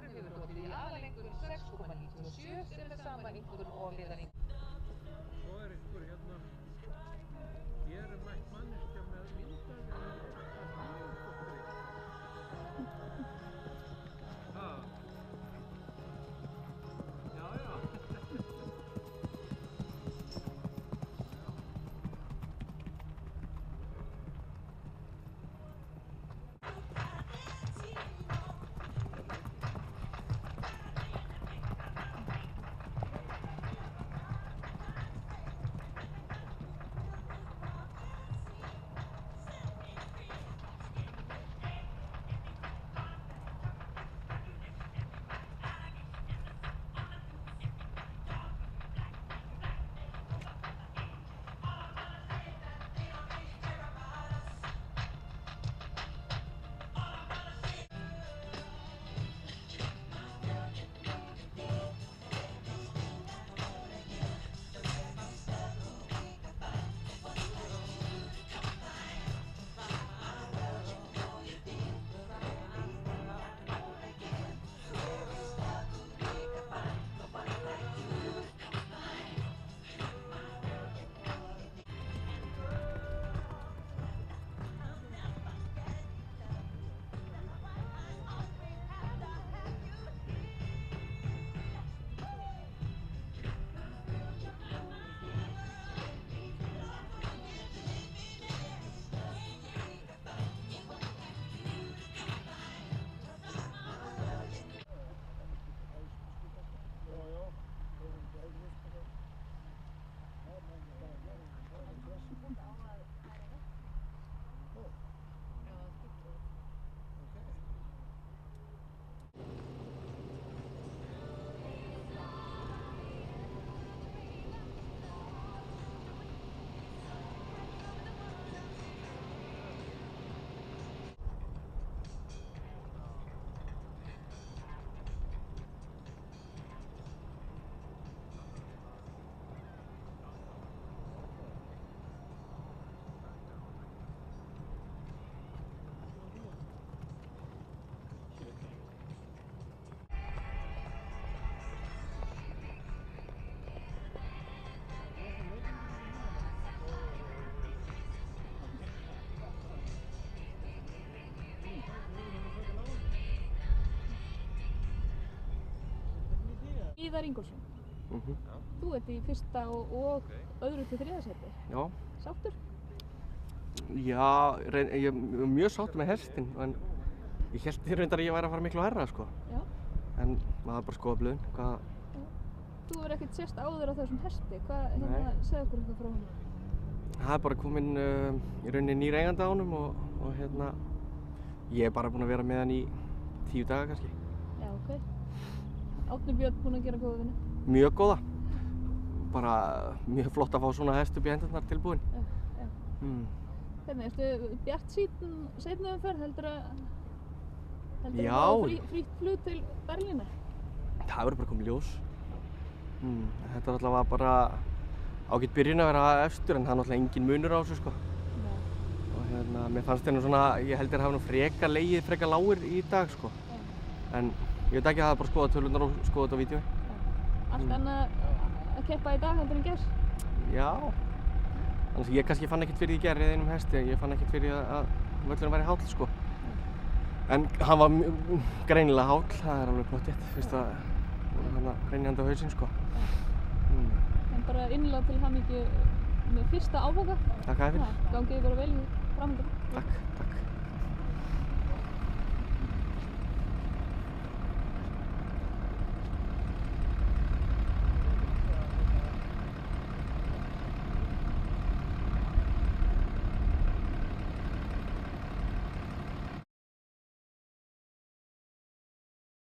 yfirborðið í aðalengur 6,97 sem sama einhvern og hliðareinkunn. Svo einhver hérna, hér mætt manneskja með myndavél Ha? Já, já. Íðar Ingólfsson. Þú ert í fyrsta og öðru til þriðja sæti. Já. Sáttur? Já, ég er mjög sáttur með hestinn, en ég hélt því reyndar að ég væri að fara miklu hærra, sko. Já. En maður bara skoða blöðin, hvað... Þú hefur ekkert sést áður á þessum hesti. Segðu okkur eitthvað frá honum. Það er bara kominn í rauninni nýr eigandi á honum og ég er bara búinn að vera með hann í 10 daga kannski. Já, ok. Árni Björn búinn að gera góða vinnu? Mjög góða. Bara mjög flott að fá svona hest upp í hendurnar tilbúinn. Já. Hvernig, ertu bjartsýnn seinni umferð? Heldurðu að frítt flug til Berlínar? Það verður bara komið í ljós. Þetta var allavega bara ágætt byrjun að vera efstur, en það er náttúrulega engin munur á þessu, sko. Og mér fannst hérna svona, ég held að hafa nú frekar lágir í dag, sko. En ég veit ekki að það er bara að skoða tölurnar og skoða þetta á vídeói. Allt annað að keppa í dag heldur en gær? Já. Þannig að ég kannski fann ekkert fyrir því í gær eða einum hesti, ég fann ekkert fyrir að völlurinn væri háll, sko. En hann var greinilega háll, það er alveg pottþétt, fyrst að voru greinihandi á hausinn, sko. En bara innilega til hamingju með fyrsta áfanga. Takk fyrir. Gangið bara vel í framhaldinu. Takk.